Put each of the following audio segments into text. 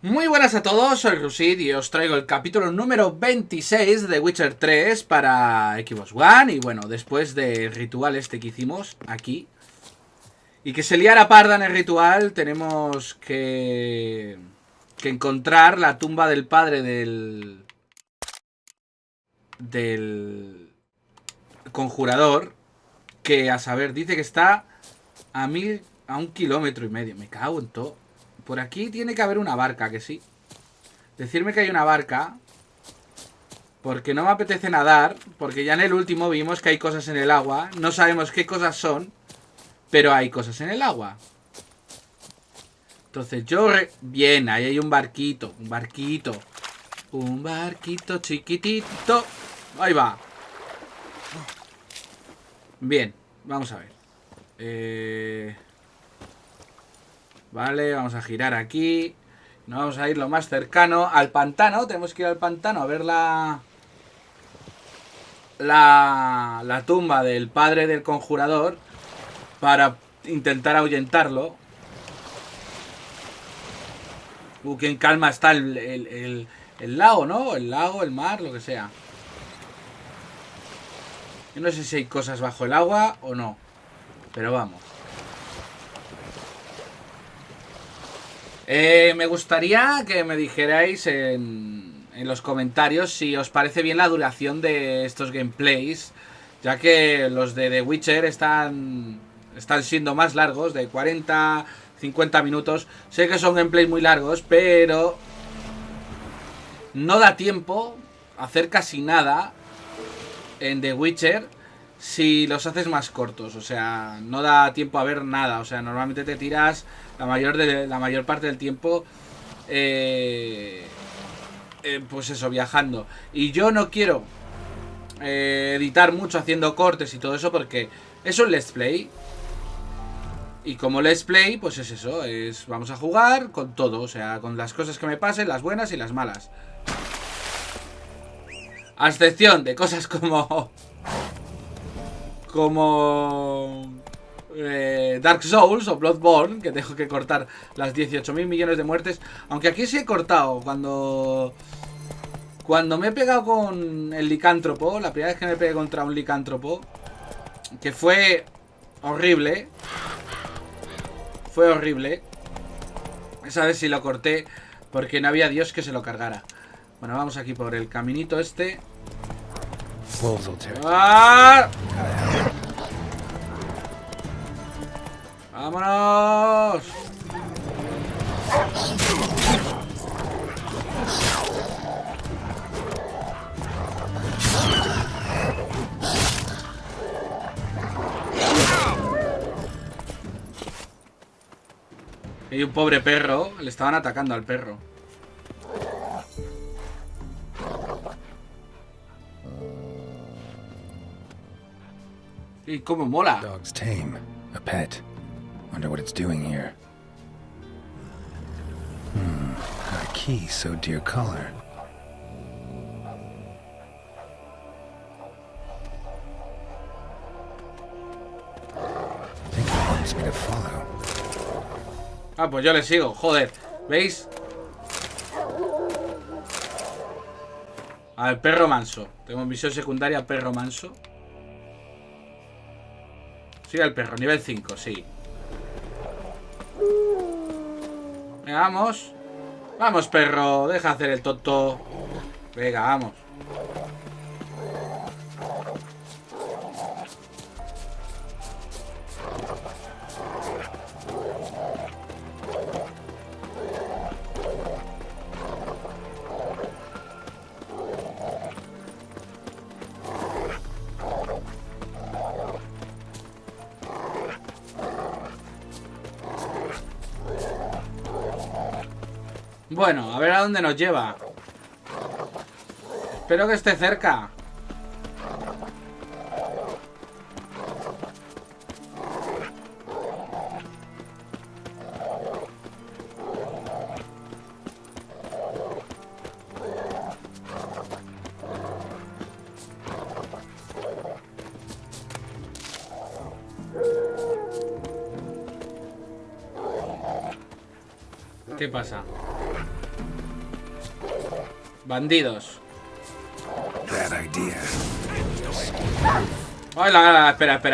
Muy buenas a todos, soy Rusid y os traigo el capítulo número 26 de Witcher 3 para XboxOne. Y bueno, después del ritual este que hicimos aquí y que se liara parda en el ritual, tenemos que encontrar la tumba del padre del conjurador, que a saber, dice que está a 1,5 kilómetros. Me cago en todo. Por aquí tiene que haber una barca, que sí. Decirme que hay una barca, porque no me apetece nadar, porque ya en el último vimos que hay cosas en el agua. No sabemos qué cosas son, pero hay cosas en el agua. Entonces bien, ahí hay un barquito. Un barquito. Un barquito chiquitito. Ahí va. Bien, vamos a ver. Vale, vamos a girar aquí. Nos vamos a ir lo más cercano al pantano. Tenemos que ir al pantano a ver la tumba del padre del conjurador para intentar ahuyentarlo. Que en calma está el lago, ¿no? El lago, el mar, lo que sea. Yo no sé si hay cosas bajo el agua o no, pero vamos. Me gustaría que me dijerais en los comentarios si os parece bien la duración de estos gameplays, ya que los de The Witcher están siendo más largos, de 40, 50 minutos. Sé que son gameplays muy largos, pero no da tiempo a hacer casi nada en The Witcher si los haces más cortos. O sea, no da tiempo a ver nada. O sea, normalmente te tiras la mayor parte del tiempo pues eso, viajando. Y yo no quiero editar mucho haciendo cortes y todo eso, porque es un let's play. Y como let's play, pues es eso, vamos a jugar con todo, o sea, con las cosas que me pasen, las buenas y las malas. A excepción de cosas como Dark Souls o Bloodborne, que tengo que cortar las 18.000 millones de muertes. Aunque aquí sí he cortado cuando me he pegado con el licántropo. La primera vez que me pegué contra un licántropo, que fue horrible. Fue horrible. Esa vez sí lo corté, porque no había Dios que se lo cargara. Bueno, vamos aquí por el caminito este. ¡Ah! ¡Vámonos! Y un pobre perro. Le estaban atacando al perro. Y cómo mola. Dog's tame. A pet. Wonder what it's doing here. A key so dear color. I think it wants me to follow. Ah, pues yo le sigo, joder. ¿Veis? A ver, perro manso. Tengo misión secundaria, perro manso. Sigue el perro, nivel 5, sí. Venga, vamos. Vamos, perro, deja hacer el tonto. Venga, vamos. Bueno, a ver a dónde nos lleva. Espero que esté cerca. ¿Qué pasa? Bandidos. Bad idea. Ay,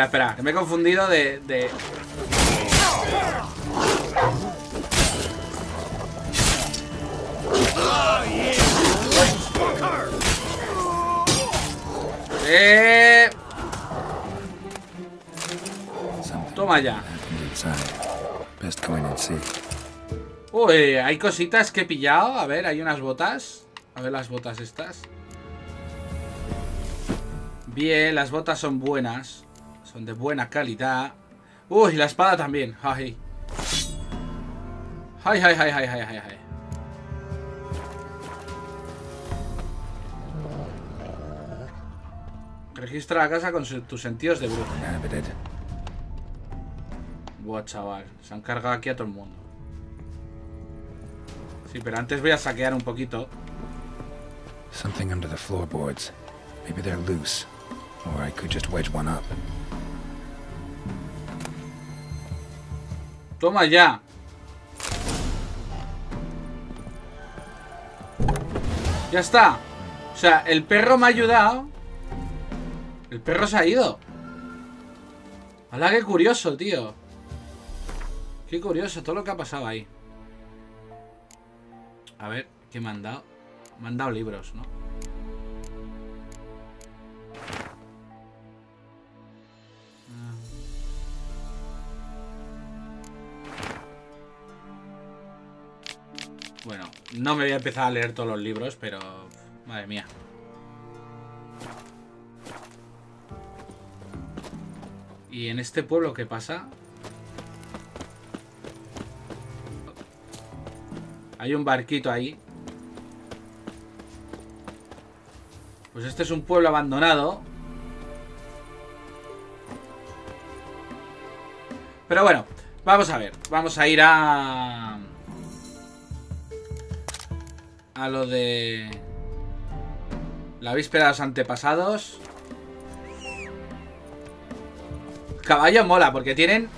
espera. Que me he confundido de... Toma ya. Best go in and see. Uy, hay cositas que he pillado. A ver, hay unas botas. A ver las botas estas. Bien, las botas son buenas. Son de buena calidad. Uy, la espada también. Ay. Ay. Registra la casa con tus sentidos de brujo. Buah, chaval. Se han cargado aquí a todo el mundo. Sí, pero antes voy a saquear un poquito. Something under the floorboards. Maybe they're loose. Or I could just wedge one up. Toma ya. Ya está. O sea, el perro me ha ayudado. El perro se ha ido. ¡Hala, qué curioso, tío! Qué curioso todo lo que ha pasado ahí. A ver, ¿qué me han dado? Me han dado libros, ¿no? Bueno, no me voy a empezar a leer todos los libros, pero... Madre mía. ¿Y en este pueblo qué pasa? Hay un barquito ahí. Pues este es un pueblo abandonado. Pero bueno, vamos a ver. Vamos a ir a lo de la víspera de los antepasados. Caballo mola, porque tienen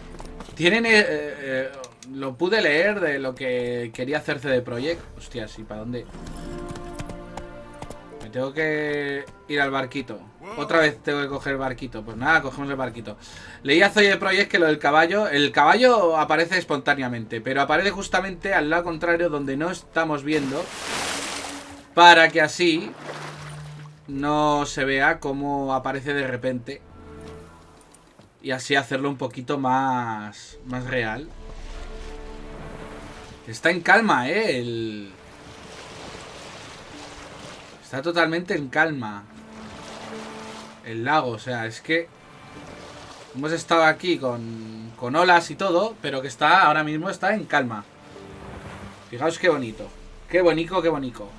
lo pude leer de lo que quería hacer CD Projekt. Hostias, ¿y para dónde? Me tengo que ir al barquito. Otra vez tengo que coger el barquito. Pues nada, cogemos el barquito. Leí a CD Projekt que lo del caballo... El caballo aparece espontáneamente, pero aparece justamente al lado contrario donde no estamos viendo, para que así no se vea cómo aparece de repente. Y así hacerlo un poquito más real. Está en calma, está totalmente en calma el lago, o sea, es que hemos estado aquí con olas y todo, pero que ahora mismo está en calma. Fijaos qué bonito. Qué bonito, qué bonito.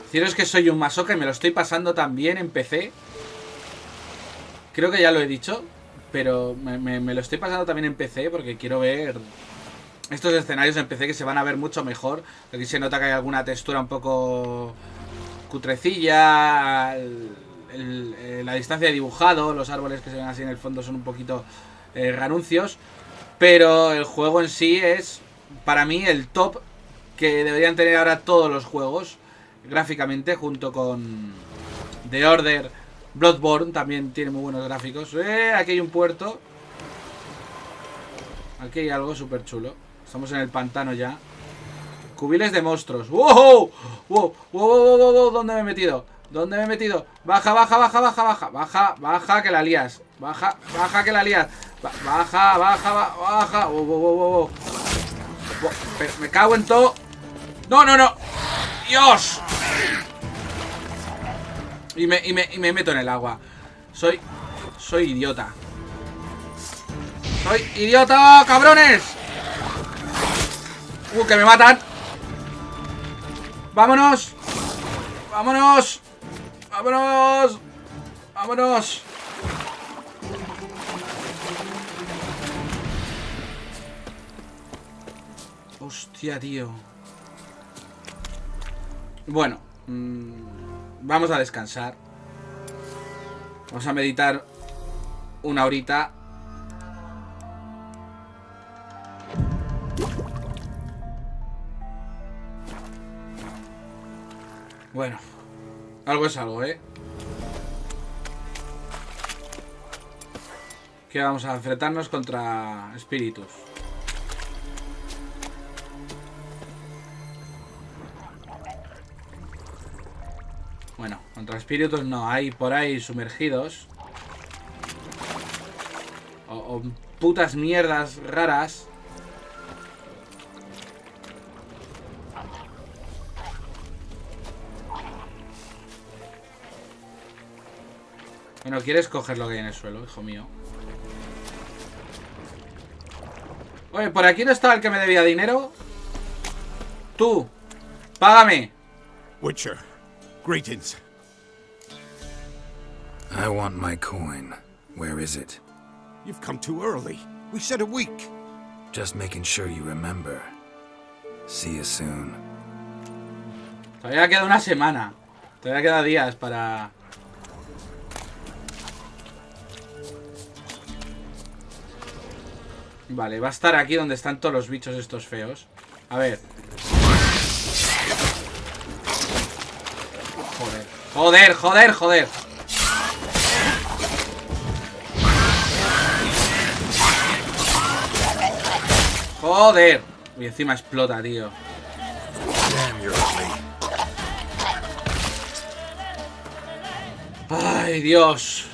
Deciros que soy un masoca y me lo estoy pasando también en PC. Creo que ya lo he dicho, pero me lo estoy pasando también en PC porque quiero ver estos escenarios en PC que se van a ver mucho mejor. Aquí se nota que hay alguna textura un poco cutrecilla. La distancia de dibujado, los árboles que se ven así en el fondo son un poquito ranuncios. Pero el juego en sí es, para mí, el top que deberían tener ahora todos los juegos. Gráficamente, junto con The Order, Bloodborne también tiene muy buenos gráficos. Aquí hay un puerto. Aquí hay algo súper chulo. Estamos en el pantano ya. Cubiles de monstruos. ¡Wow! ¡Wow! ¡Wow! ¿Dónde me he metido? ¿Dónde me he metido? Baja, que la lías. Baja, que la lías. Baja. ¡Wow! Me cago en todo. ¡No! ¡Dios! Y me meto en el agua. Soy idiota. ¡Soy idiota, cabrones! ¡Que me matan! ¡Vámonos! Hostia, tío. Bueno, vamos a descansar. Vamos a meditar una horita. Bueno, algo es algo, ¿eh? Que vamos a enfrentarnos contra espíritus. Bueno, contra espíritus no, hay por ahí sumergidos. O putas mierdas raras. Bueno, ¿quieres coger lo que hay en el suelo, hijo mío? Oye, ¿por aquí no estaba el que me debía dinero? Tú, págame. Witcher, greetings. I want my coin. Where is it? You've come too early. We said a week. Just making sure you remember. See you soon. Todavía queda una semana. Todavía queda días para... Vale, va a estar aquí donde están todos los bichos estos feos. A ver. Joder. Joder, joder, joder. Joder. Y encima explota, tío. Ay, Dios.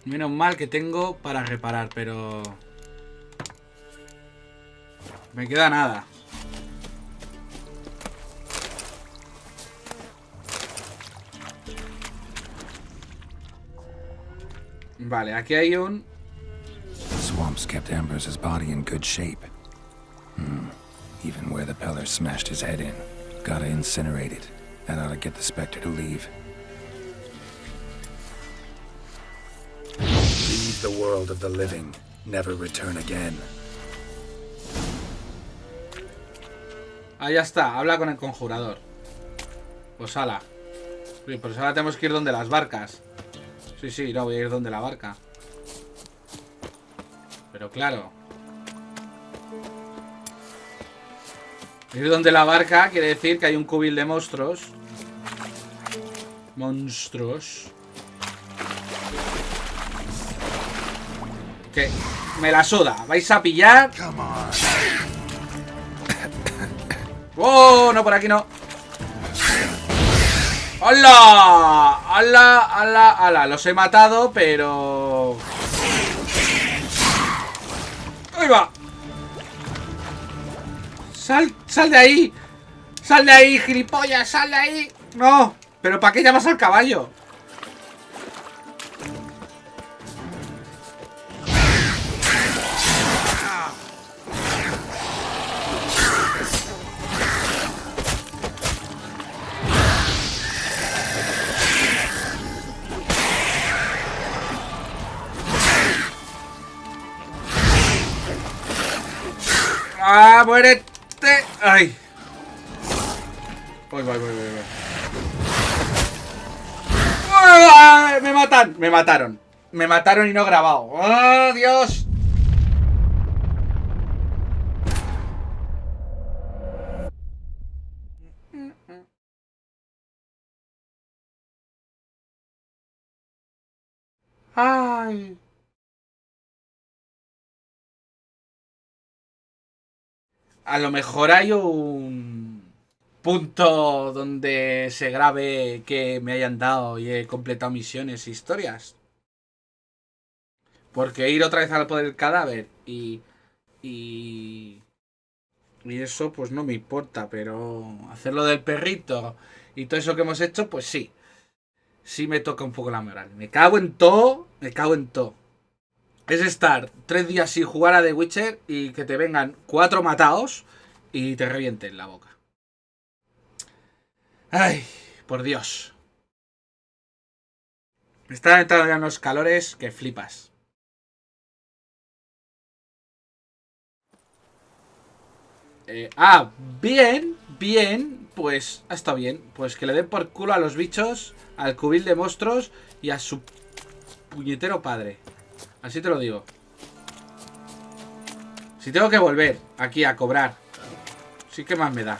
Menos mal que tengo para reparar, pero... me queda nada. Vale, aquí hay un... Swamps kept Ambrose's body in good shape. Even where the Peller smashed his head in. Gotta incinerate it. That ought to get the Spectre to leave. Leave the world of the living. Never return again. Ah, ya está. Habla con el conjurador. Pues ala. Sí, pues ahora tenemos que ir donde las barcas. Sí, sí, no voy a ir donde la barca. Pero claro. Ir donde la barca quiere decir que hay un cubil de monstruos. Monstruos. Que me la suda. ¿Vais a pillar? ¡Oh! No, por aquí no. ¡Hala! ¡Hala! ¡Hala! ¡Hala! Los he matado, pero... ¡Ahí va! ¡Sal! ¡Sal de ahí! ¡Sal de ahí, gilipollas! ¡Sal de ahí! ¡No! ¿Pero para qué llamas al caballo? ¡Ah, muérete! ¡Ay! Voy. ¡Ay! ¡Me matan! Me mataron. Me mataron y no he grabado. ¡Oh, Dios! ¡Ay! A lo mejor hay un punto donde se grabe que me hayan dado y he completado misiones e historias. Porque ir otra vez al poder del cadáver y eso pues no me importa, pero hacerlo del perrito y todo eso que hemos hecho, pues sí. Sí me toca un poco la moral. Me cago en todo, me cago en todo. Es estar 3 días sin jugar a The Witcher y que te vengan 4 mataos y te revienten la boca. Ay, por Dios. Me están entrando ya unos calores que flipas. Bien, pues ha estado bien. Pues que le den por culo a los bichos, al cubil de monstruos y a su puñetero padre. Así te lo digo. Si tengo que volver aquí a cobrar, sí que más me da.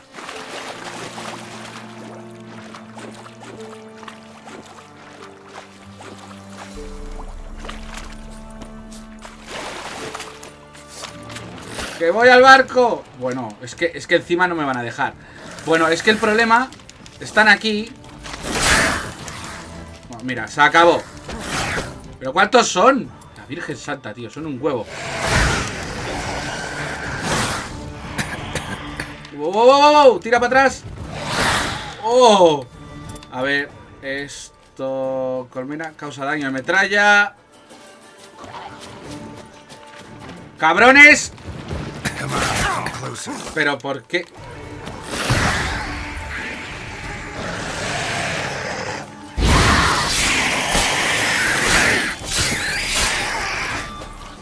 ¡Que voy al barco! Bueno, es que encima no me van a dejar. Bueno, es que el problema... Están aquí. Bueno, mira, se acabó. ¿Pero cuántos son? La Virgen Santa, tío, son un huevo. ¡Wow, wow, wow, wow! ¡Tira para atrás! ¡Oh! A ver, esto... Colmena causa daño de metralla. ¡Cabrones! ¿Pero por qué?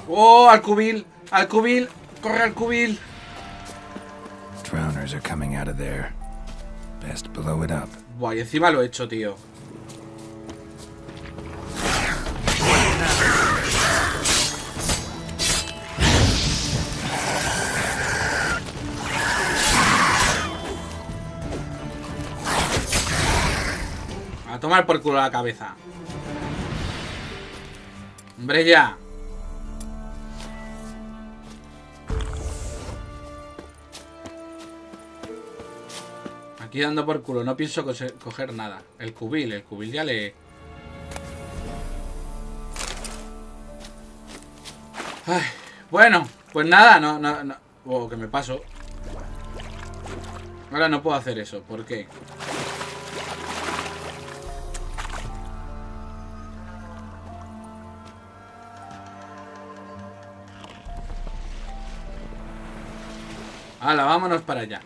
¡Oh! ¡Al cubil! ¡Al cubil! ¡Corre al cubil! Drowners are coming out of there. Best blow it up. Buah, y encima lo he hecho, tío. A tomar por culo la cabeza. Hombre, ya. Aquí dando por culo, no pienso coger nada. El cubil ya le... Ay, bueno, pues nada, no. Oh, que me paso. Ahora no puedo hacer eso, ¿por qué? Hala, vámonos para allá.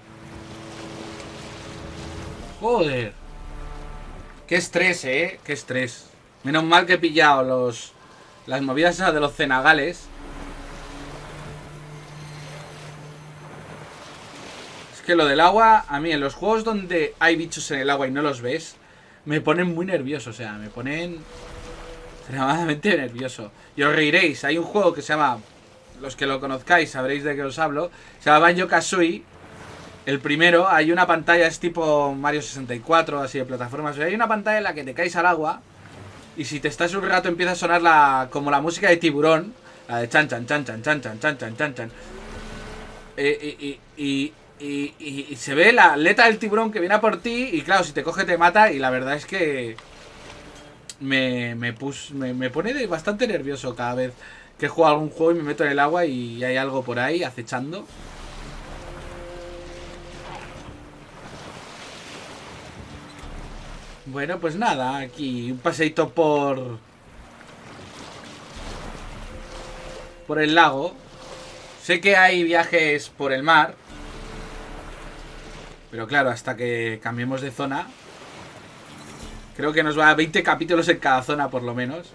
Joder. Qué estrés, qué estrés. Menos mal que he pillado las movidas esas de los cenagales. Es que lo del agua, a mí en los juegos donde hay bichos en el agua y no los ves, me ponen muy nervioso, o sea, me ponen extremadamente nervioso. Y os reiréis, hay un juego que se llama, los que lo conozcáis sabréis de qué os hablo, se llama Banjo-Kazooie. El primero, hay una pantalla, es tipo Mario 64, así de plataformas. Hay una pantalla en la que te caes al agua y si te estás un rato empieza a sonar como la música de Tiburón, la de chan chan chan chan chan chan chan chan chan chan. Y se ve la aleta del tiburón que viene a por ti y claro, si te coge te mata y la verdad es que me pone bastante nervioso cada vez que juego algún juego y me meto en el agua y hay algo por ahí acechando. Bueno, pues nada, aquí un paseíto por el lago. Sé que hay viajes por el mar, pero claro, hasta que cambiemos de zona. Creo que nos va a 20 capítulos en cada zona por lo menos.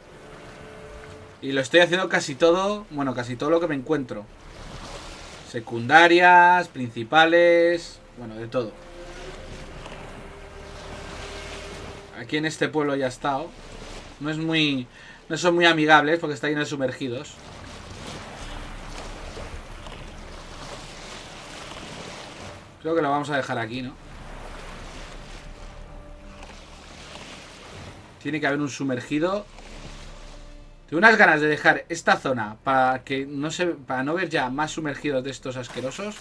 Y lo estoy haciendo casi todo, bueno, casi todo lo que me encuentro. Secundarias, principales, bueno, de todo. Aquí en este pueblo ya he estado. No son muy amigables porque está lleno de sumergidos. Creo que lo vamos a dejar aquí, ¿no? Tiene que haber un sumergido. Tengo unas ganas de dejar esta zona para no ver ya más sumergidos de estos asquerosos.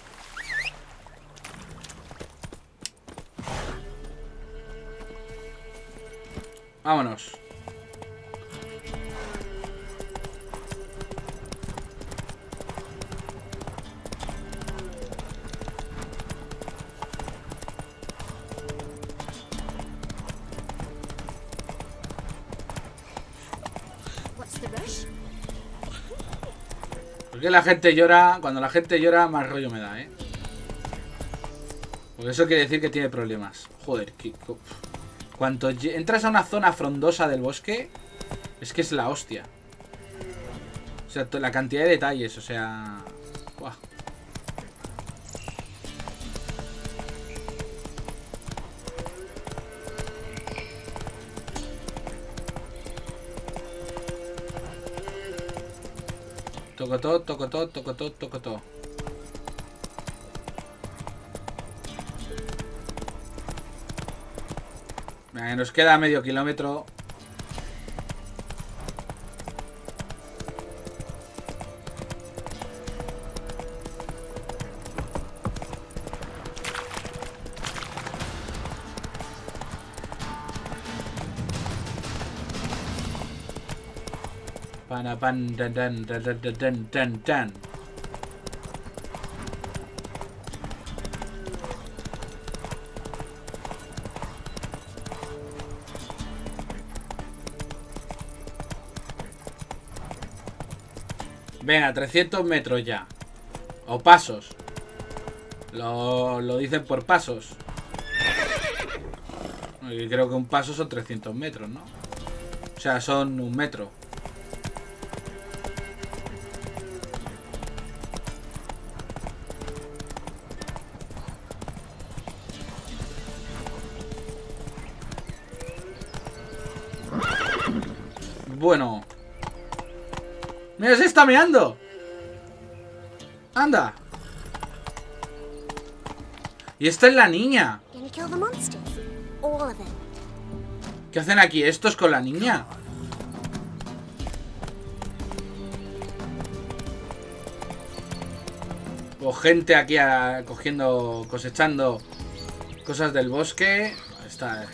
Vámonos. Porque la gente llora, cuando la gente llora más rollo me da, Porque eso quiere decir que tiene problemas. Joder, cuando entras a una zona frondosa del bosque, es que es la hostia. O sea, la cantidad de detalles, o sea... ¡Buah! Tocotó, tocotó, tocotó, tocotó. Nos queda medio kilómetro. Pana, pan, tan, tan, tan, tan, tan, tan, tan. Venga, 300 metros ya. O pasos. Lo dicen por pasos. Y creo que un paso son 300 metros, ¿no? O sea, son 1 metro. Bueno. ¡Mira, se está meando! ¡Anda! Y esta es la niña. ¿Qué hacen aquí estos con la niña? O gente aquí cogiendo, cosechando cosas del bosque. Está.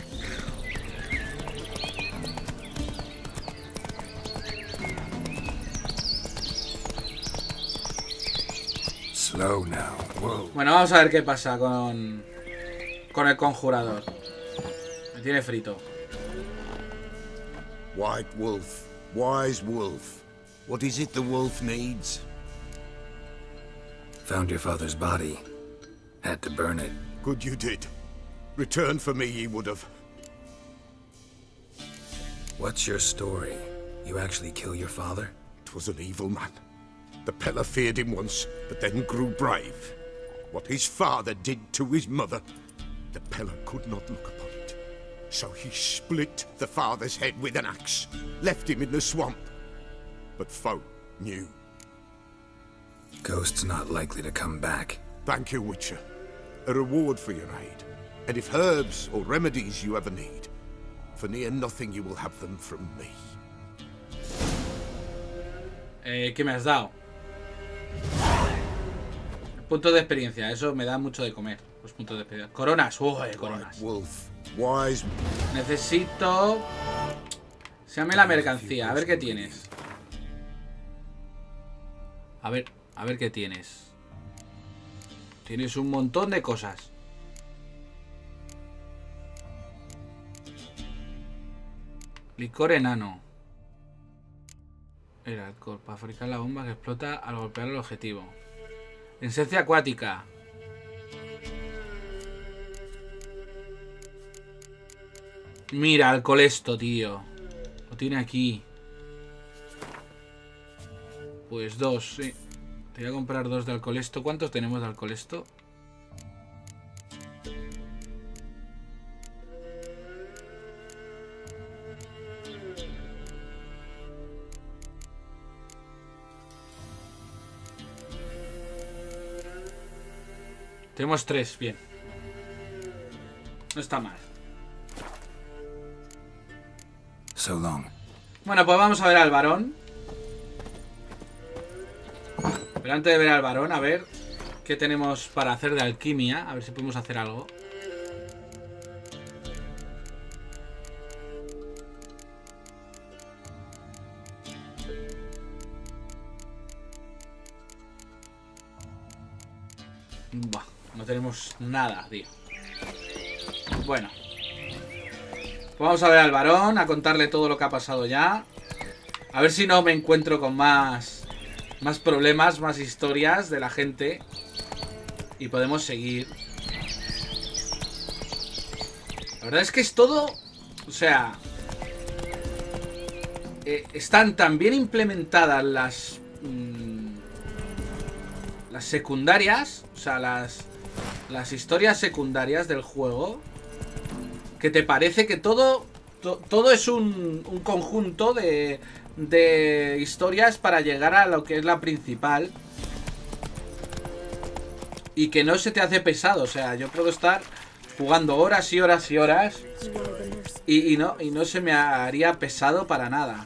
Slow now. Whoa. Bueno, vamos a ver qué pasa con el conjurador. Me tiene frito. White wolf, wise wolf. What is it the wolf needs? Found your father's body. Had to burn it. Good you did. Return for me ye would have. What's your story? You actually kill your father? 'Twas an evil man. The Peller feared him once, but then grew brave. What his father did to his mother, the Peller could not look upon it. So he split the father's head with an axe, left him in the swamp. But folk knew. Ghost's not likely to come back. Thank you, Witcher. A reward for your aid. And if herbs or remedies you ever need, for near nothing you will have them from me. ¿Qué me has dado? Puntos de experiencia, eso me da mucho de comer. Los puntos de experiencia. Coronas, coronas. Wolf, wise. Necesito. Séame la mercancía, a ver qué tienes. A ver qué tienes. Tienes un montón de cosas. Licor enano. El alcohol para fabricar la bomba que explota al golpear el objetivo. Esencia acuática. Mira, alcohol esto, tío. Lo tiene aquí. Pues 2, sí. Te voy a comprar 2 de alcohol esto. ¿Cuántos tenemos de alcohol esto? Tenemos 3, bien. No está mal. So long. Bueno, pues vamos a ver al varón. Pero antes de ver al varón, a ver qué tenemos para hacer de alquimia. A ver si podemos hacer algo. Buah, no tenemos nada, tío. Bueno. Pues vamos a ver al varón, a contarle todo lo que ha pasado ya. A ver si no me encuentro con más problemas, más historias de la gente. Y podemos seguir. La verdad es que es todo... O sea... están tan bien implementadas las secundarias. O sea, las historias secundarias del juego. Que te parece que todo es un conjunto de historias para llegar a lo que es la principal. Y que no se te hace pesado. O sea, yo puedo estar jugando horas y horas y horas. Y no se me haría pesado para nada.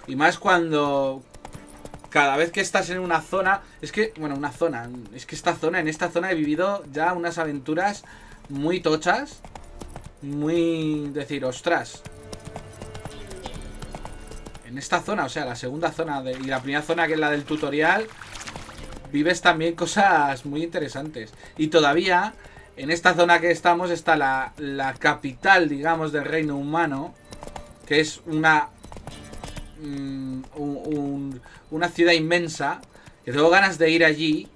Y más cuando... Cada vez que estás en una zona... Es que, bueno, una zona... Es que en esta zona he vivido ya unas aventuras muy tochas. Muy... Decir, ostras. en esta zona, o sea, la segunda zona y la primera zona, que es la del tutorial, vives también cosas muy interesantes. Y todavía, en esta zona que estamos, está la capital, digamos, del reino humano, que es una ciudad inmensa, que tengo ganas de ir allí,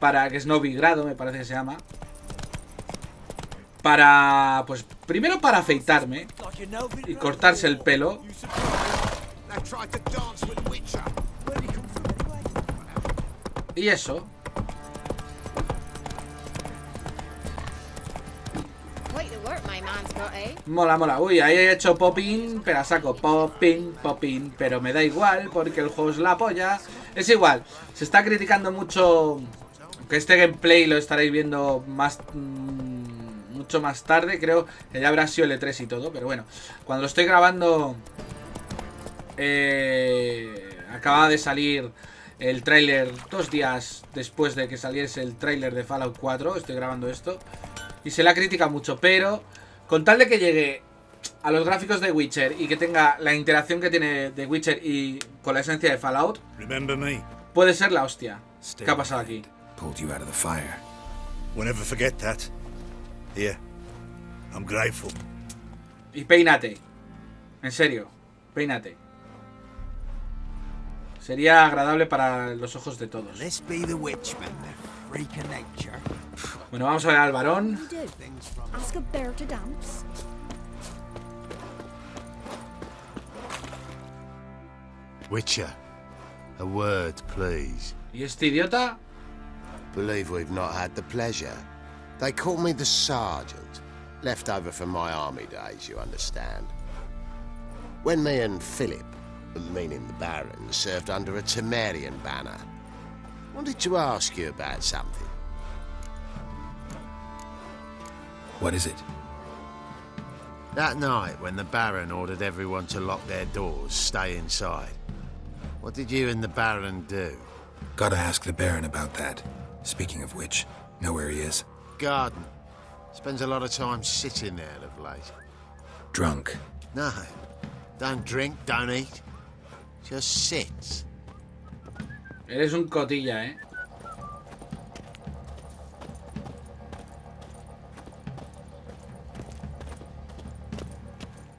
que es Novigrado, me parece que se llama. Pues primero para afeitarme y cortarse el pelo. Y eso. Mola, mola. Uy, ahí he hecho popping, pero a saco. Popping, popping. Pero me da igual, porque el juego es la polla. Es igual. Se está criticando mucho, que este gameplay lo estaréis viendo mucho más tarde. Creo que ya habrá sido el E3 y todo. Pero bueno, cuando lo estoy grabando, acaba de salir el tráiler 2 días después de que saliese el tráiler de Fallout 4. Estoy grabando esto y se la critica mucho, pero con tal de que llegue a los gráficos de Witcher y que tenga la interacción que tiene de Witcher y con la esencia de Fallout, puede ser la hostia. ¿Qué ha pasado aquí? Pulled you out of the fire. We'll never forget that. Here, I'm grateful. Y peínate. En serio, peínate. Sería agradable para los ojos de todos. Bueno, vamos a ver al varón. Witcher, a word, please. ¿Y este idiota? Believe we've not had the pleasure. They call me the Sergeant. Left over from my army days, you understand. When me and Philip, meaning the Baron, served under a Temerian banner. Wanted to ask you about something. What is it? That night when the Baron ordered everyone to lock their doors, stay inside. What did you and the Baron do? Gotta ask the Baron about that. Speaking of which, know where he is? Garden. Spends a lot of time sitting there of late. Drunk. No. Don't drink, don't eat. Just sits. Eres un cotilla, ¿eh?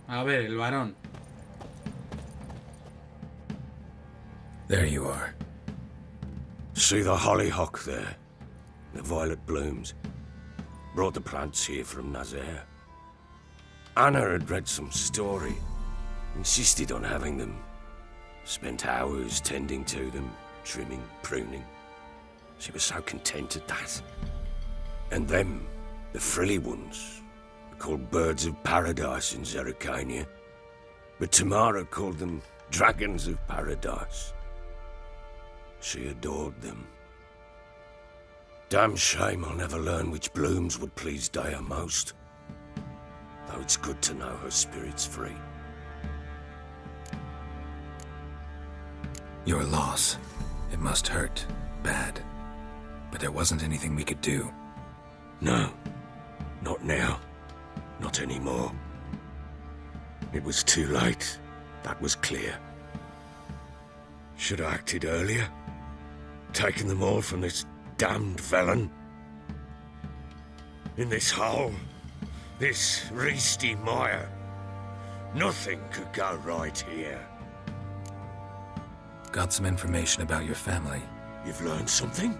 A ver, el varón. There you are. See the hollyhock there? The violet blooms. Brought the plants here from Nazaire. Anna had read some story. Insisted on having them. Spent hours tending to them, trimming, pruning. She was so content at that. And them, the frilly ones, are called birds of paradise in Zerrikania. But Tamara called them dragons of paradise. She adored them. Damn shame I'll never learn which blooms would please Daya most. Though it's good to know her spirit's free. Your loss. It must hurt. Bad. But there wasn't anything we could do. No. Not now. Not anymore. It was too late. That was clear. Should have acted earlier. Taken them all from this damned felon. In this hole. This reesty mire. Nothing could go right here. Got some information about your family. You've learned something?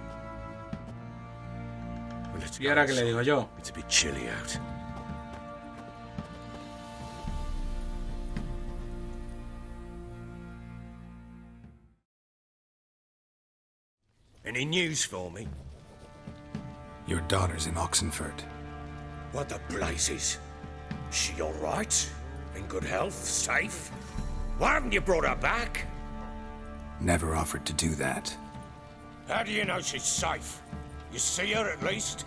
Well, ¿Y ahora qué le digo yo? It's a bit chilly out. Any news for me? Your daughter's in Oxenford. What the blazes? She all right? In good health? Safe? Why haven't you brought her back? Never offered to do that. How do you know she's safe? You see her at least?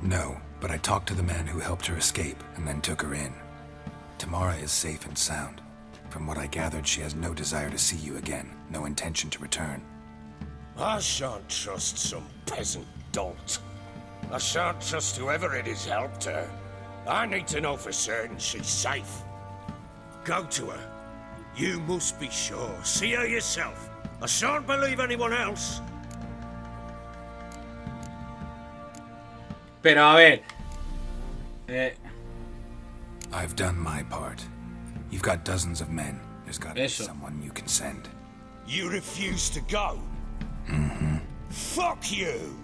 No, but I talked to the man who helped her escape and then took her in. Tamara is safe and sound. From what I gathered, she has no desire to see you again, no intention to return. I shan't trust some peasant dolt. I shan't trust whoever it is helped her. I need to know for certain she's safe. Go to her. You must be sure. See her yourself. I shan't believe anyone else. Pero a ver. I've done my part. You've got dozens of men. There's got to be Eso. someone you can send. You refuse to go? Mm-hmm. Fuck you!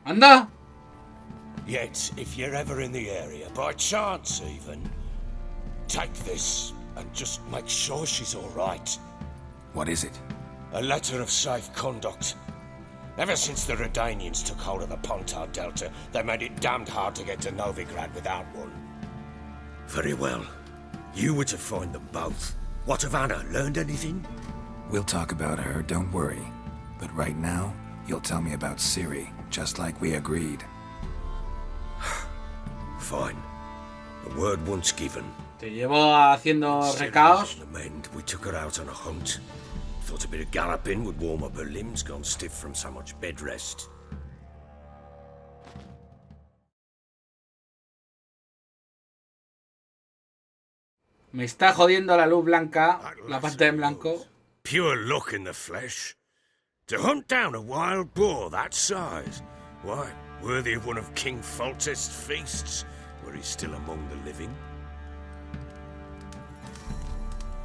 ¡Anda! Yet, if you're ever in the area, by chance even, take this and just make sure she's all right. What is it? A letter of safe conduct. Ever since the Redanians took hold of the Pontar Delta, they made it damned hard to get to Novigrad without one. Very well. You were to find them both. What of Anna? Learned anything? We'll talk about her, don't worry. But right now, you'll tell me about Ciri, just like we agreed. Fine. The word once given. Te llevo haciendo Ciri recaos. was on the mend. We took her out on a hunt. Thought a bit of galloping would warm up her limbs, gone stiff from so much bed rest. Me está jodiendo la luz blanca, la parte en blanco. Pure luck in the flesh. To hunt down a wild boar that size. Why, worthy of one of King Foltest's feasts, where he's still among the living.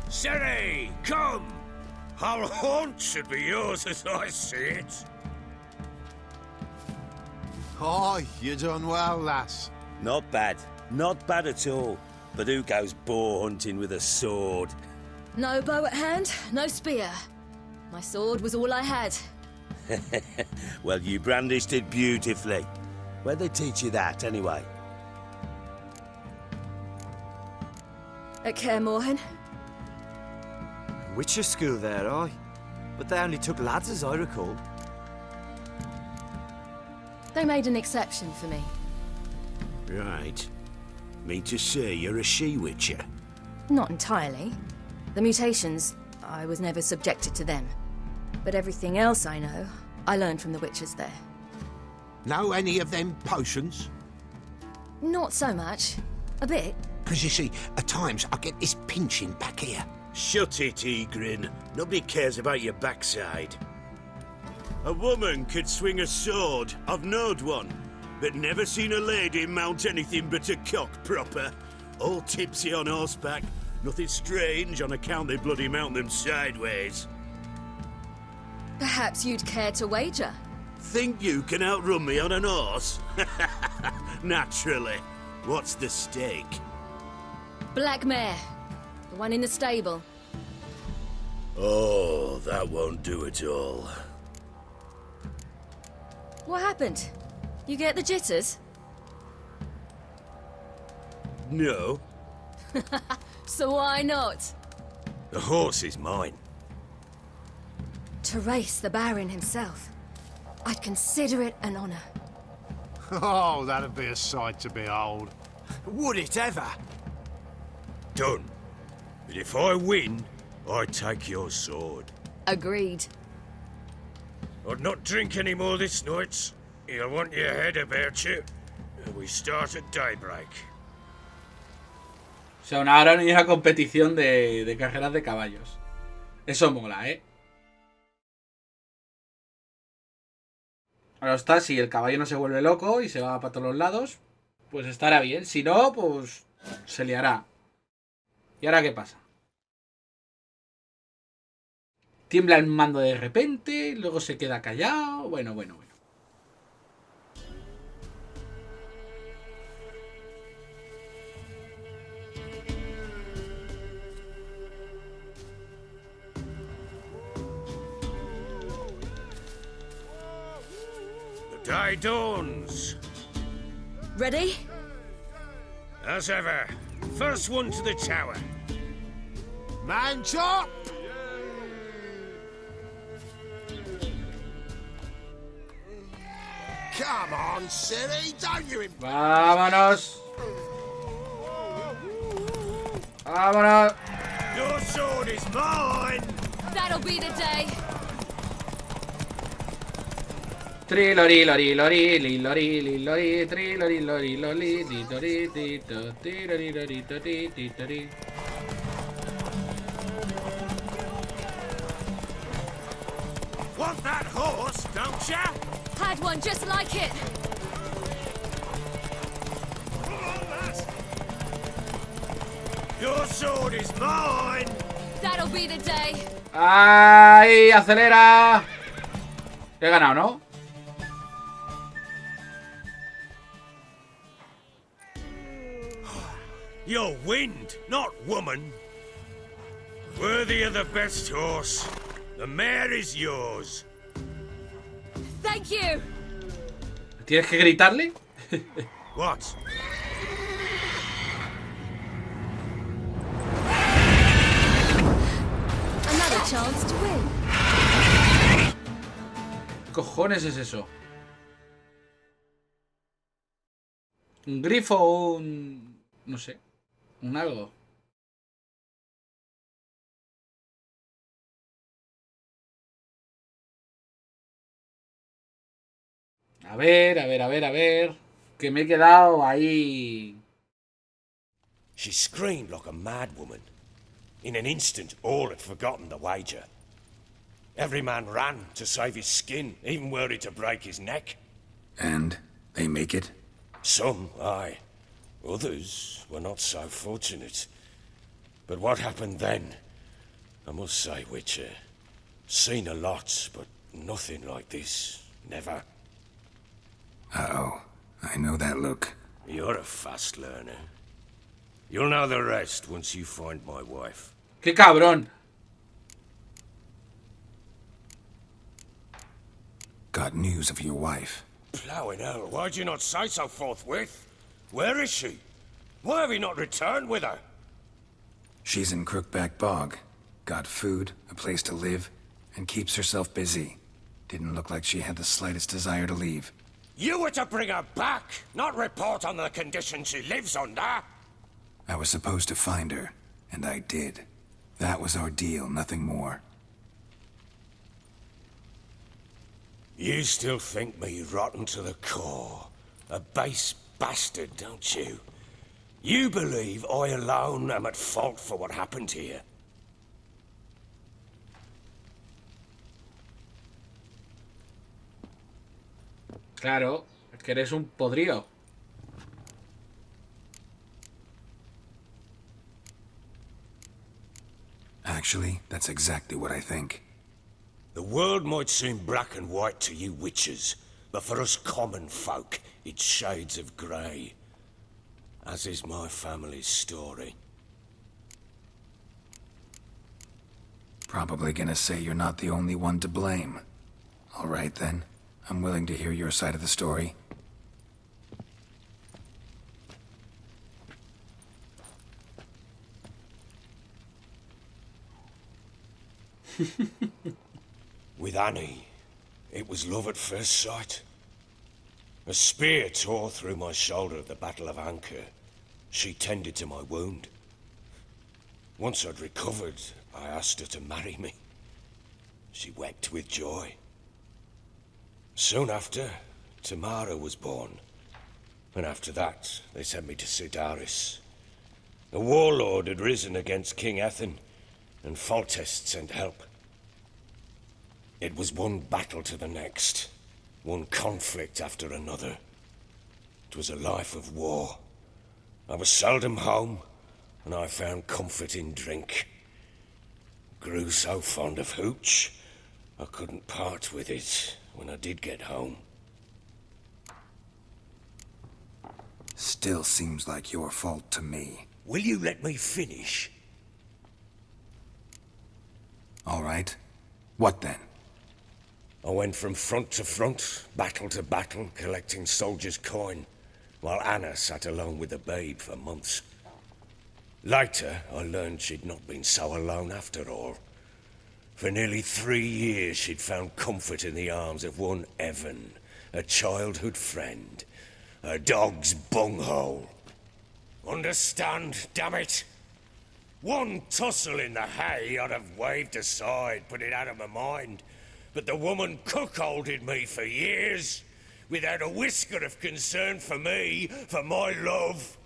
Ciri, come! Our haunt should be yours as I see it. Aye, you done well, lass. Not bad. Not bad at all. But who goes boar hunting with a sword? No bow at hand, no spear. My sword was all I had. Well, you brandished it beautifully. Where'd they teach you that, anyway? At Kaer Morhen. Witcher school there, aye. But they only took lads, as I recall. They made an exception for me. Right. Mean to say you're a she-witcher? Not entirely. The mutations, I was never subjected to them. But everything else I know, I learned from the witches there. Know any of them potions? Not so much. A bit. Because you see, at times I get this pinching back here. Shut it, Egrin. Nobody cares about your backside. A woman could swing a sword. I've knowed one. But never seen a lady mount anything but a cock proper. All tipsy on horseback. Nothing strange on account they bloody mount them sideways. Perhaps you'd care to wager? Think you can outrun me on an horse? Naturally. What's the stake? Black mare. The one in the stable. Oh, that won't do at all. What happened? You get the jitters? No. So why not? The horse is mine. To race the Baron himself. I'd consider it an honor. Oh, that'd be a sight to behold. Would it ever? Done. But if I win, I take your sword. Agreed. I'd not drink any more this night. You'll want your head about you. And we start at daybreak. O sea, ahora una competición de carreras de caballos. Eso mola, ¿eh? Ahora está, si el caballo no se vuelve loco y se va para todos los lados, pues estará bien. Si no, pues se liará. ¿Y ahora qué pasa? Tiembla el mando de repente, luego se queda callado. Bueno. The day dawns. Ready? As ever. First one to the tower. Man chop! Come on, Ciri, don't you... ¡Vámonos! ¡Vámonos! Your sword is mine! That'll be the day. Trilori, lori, lori, lilori, lilori, trilori, lori, lori, litori, tito, tirori, lori, tori, titori. Want that horse, don't ya? Had one just like it. Your sword is mine. That'll be the day. ¡Ay! ¡Acelera! He ganado, ¿no? You're wind, not woman. Worthy of the best horse. The mare is yours. Thank you. ¿Tienes que gritarle? What? Another chance to win. ¿Qué cojones es eso? ¿Un grifo o un... no sé? ¿Un algo? A ver, a ver, a ver, a ver. Que me he quedado ahí. She screamed like a mad woman. In an instant, all had forgotten the wager. Every man ran to save his skin, even were it to break his neck. And they make it? Some, aye. Others were not so fortunate. But what happened then? I must say, Witcher, seen a lot, but nothing like this. Never. Uh-oh. I know that look. You're a fast learner. You'll know the rest once you find my wife. ¡Qué cabrón! Got news of your wife. Plowing hell, why'd you not say so forthwith? Where is she? Why have you not returned with her? She's in Crookback Bog. Got food, a place to live, and keeps herself busy. Didn't look like she had the slightest desire to leave. You were to bring her back, not report on the conditions she lives under. I was supposed to find her, and I did. That was our deal, nothing more. You still think me rotten to the core. A base bastard, don't you? You believe I alone am at fault for what happened here. Claro, es que eres un podrío. Actually, that's exactly what I think. The world might seem black and white to you witches, but for us common folk, it's shades of grey. As is my family's story. Probably gonna say you're not the only one to blame. All right, then. I'm willing to hear your side of the story. With Annie, it was love at first sight. A spear tore through my shoulder at the Battle of Anchor. She tended to my wound. Once I'd recovered, I asked her to marry me. She wept with joy. Soon after, Tamara was born. And after that, they sent me to Sidaris. A warlord had risen against King Ethan, and Foltest sent help. It was one battle to the next, one conflict after another. It was a life of war. I was seldom home, and I found comfort in drink. Grew so fond of hooch, I couldn't part with it when I did get home. Still seems like your fault to me. Will you let me finish? All right. What then? I went from front to front, battle to battle, collecting soldiers' coin, while Anna sat alone with the babe for months. Later, I learned she'd not been so alone after all. For nearly 3 years, she'd found comfort in the arms of one Evan, a childhood friend, a dog's bunghole. Understand, damn it? One tussle in the hay I'd have waved aside, put it out of my mind. But the woman cuckolded me for years, without a whisker of concern for me, for my love.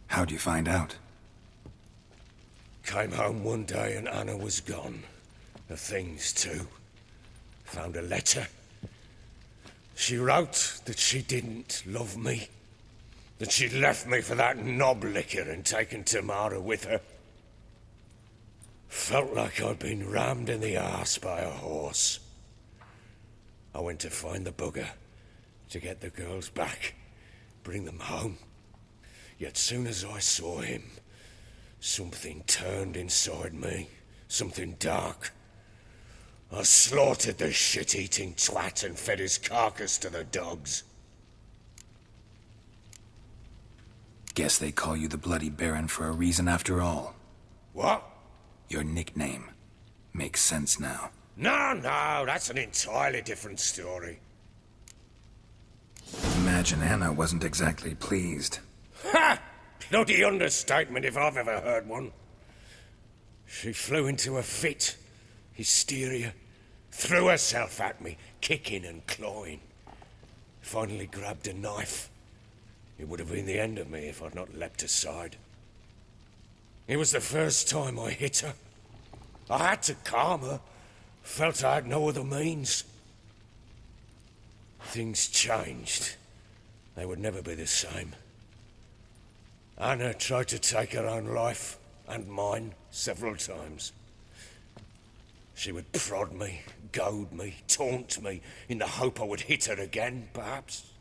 How'd you find out? came home one day and Anna was gone. The things, too. Found a letter. She wrote that she didn't love me. That she'd left me for that knob licker and taken Tamara with her. Felt like I'd been rammed in the arse by a horse. I went to find the bugger, to get the girls back, bring them home. Yet soon as I saw him, something turned inside me, something dark. I slaughtered the shit-eating twat and fed his carcass to the dogs. Guess they call you the Bloody Baron for a reason after all. What? Your nickname. Makes sense now. No, that's an entirely different story. Imagine Anna wasn't exactly pleased. Ha! Bloody understatement if I've ever heard one. She flew into a fit. Hysteria. Threw herself at me, kicking and clawing. Finally grabbed a knife. It would have been the end of me if I'd not leapt aside. It was the first time I hit her. I had to calm her. Felt I had no other means. Things changed. They would never be the same. Anna tried to take her own life, and mine, several times. She would prod me, goad me, taunt me, in the hope I would hit her again, perhaps.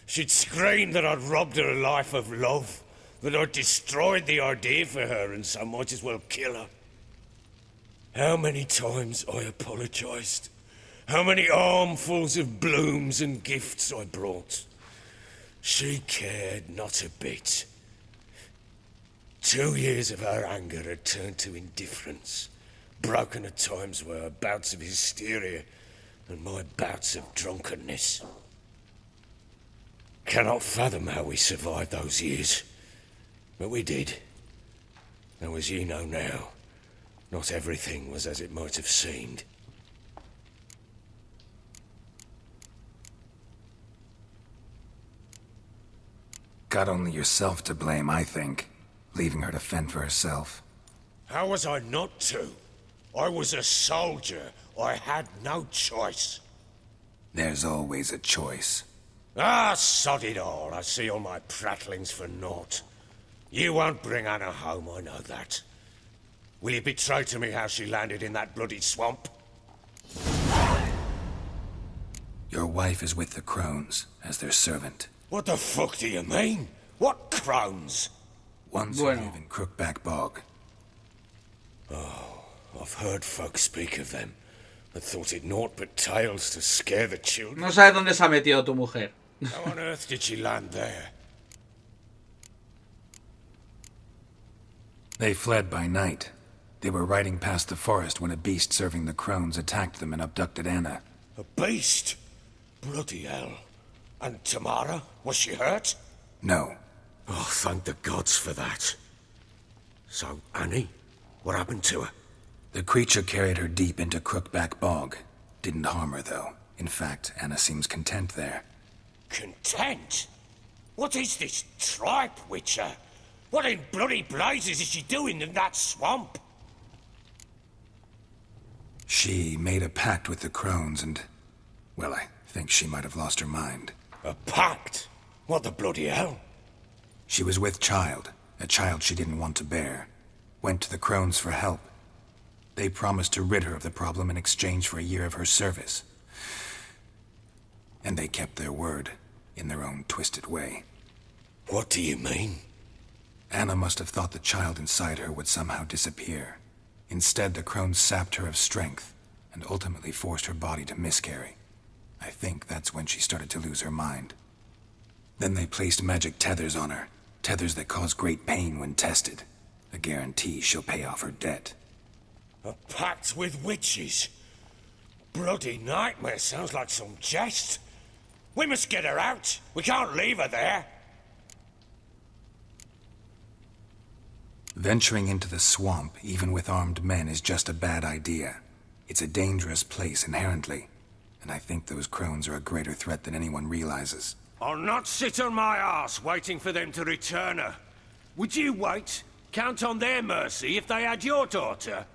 She'd scream that I'd robbed her life of love, that I'd destroyed the idea for her, and so might as well kill her. How many times I apologized. How many armfuls of blooms and gifts I brought. She cared not a bit. 2 years of her anger had turned to indifference, broken at times by her bouts of hysteria and my bouts of drunkenness. Cannot fathom how we survived those years, but we did. Though as you know now, not everything was as it might have seemed. Got only yourself to blame, I think. Leaving her to fend for herself. How was I not to? I was a soldier. I had no choice. There's always a choice. Ah, sod it all. I see all my prattlings for naught. You won't bring Anna home, I know that. Will you betray to me how she landed in that bloody swamp? Your wife is with the Crones, as their servant. What the fuck do you mean? What Crones? Ones who live in Crookback Bog. Oh, I've heard folk speak of them, but thought it naught but tales to scare the children. No sabes dónde se ha metido tu mujer. How on earth did she land there? They fled by night. They were riding past the forest when a beast serving the Crones attacked them and abducted Anna. A beast? Bloody hell. And Tamara? Was she hurt? No. Oh, thank the gods for that. So, Annie? What happened to her? The creature carried her deep into Crookback Bog. Didn't harm her, though. In fact, Anna seems content there. Content? What is this tripe, Witcher? What in bloody blazes is she doing in that swamp? She made a pact with the Crones and... well, I think she might have lost her mind. A pact? What the bloody hell? She was with child, a child she didn't want to bear. Went to the Crones for help. They promised to rid her of the problem in exchange for a year of her service. And they kept their word, in their own twisted way. What do you mean? Anna must have thought the child inside her would somehow disappear. Instead, the Crones sapped her of strength, and ultimately forced her body to miscarry. I think that's when she started to lose her mind. Then they placed magic tethers on her, tethers that cause great pain when tested. A guarantee she'll pay off her debt. A pact with witches? Bloody nightmare, sounds like some jest. We must get her out. We can't leave her there. Venturing into the swamp, even with armed men, is just a bad idea. It's a dangerous place inherently, and I think those Crones are a greater threat than anyone realizes. I'll not sit on my arse waiting for them to return her. Would you wait? count on their mercy if they had your daughter?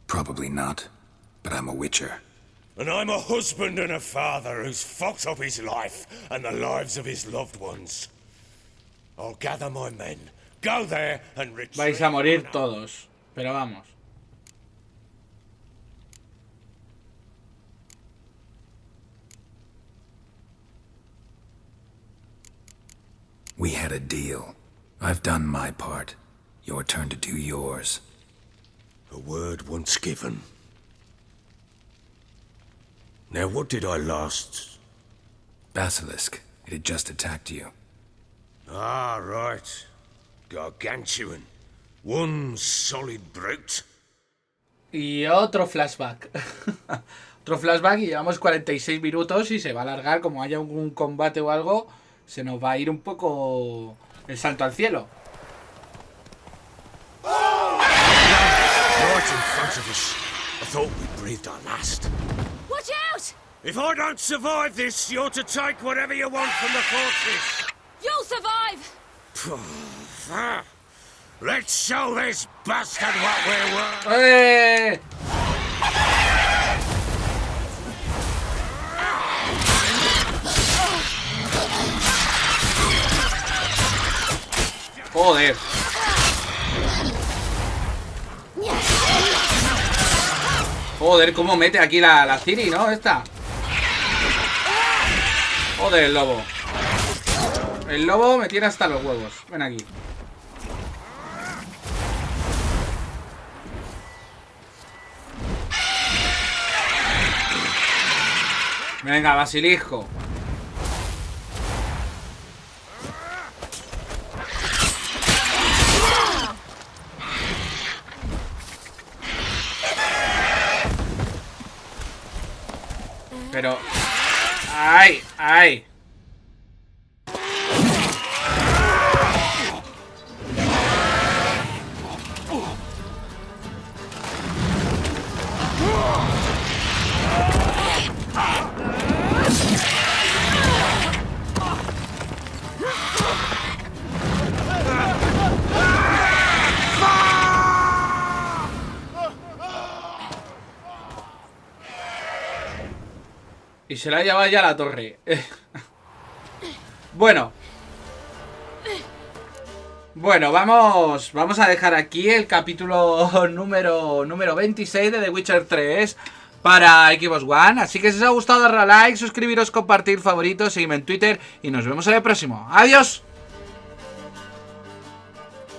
Probably not, but I'm a witcher. And I'm a husband and a father who's fucked up his life and the lives of his loved ones. I'll gather my men, go there and retrieve... Vais a morir todos, pero vamos. We had a deal. I've done my part. Your turn to do yours. A word once given. Now what did I last... Basilisk. It had just attacked you. Ah, right. Gargantuan. One solid brute. Y otro flashback. Otro flashback y llevamos 46 minutos y se va a alargar. Como haya un combate o algo, se nos va a ir un poco el salto al cielo. Right in front of us. I thought we breathed our last. Watch out! If I don't survive this, you're to take whatever you want from the fortress. You'll survive! Let's show this bastard what we're worth. ¡Eh! Joder. Joder, cómo mete aquí la Ciri, ¿no? Esta. Joder, el lobo. El lobo me tiene hasta los huevos. Ven aquí. Venga, basilisco. Pero... ¡Ay! ¡Ay! Y se la ha llevado ya a la torre. Bueno, vamos a dejar aquí el capítulo número 26 de The Witcher 3 para Xbox One. Así que si os ha gustado, darle a like, suscribiros, compartir, favoritos, seguidme en Twitter y nos vemos en el próximo. ¡Adiós!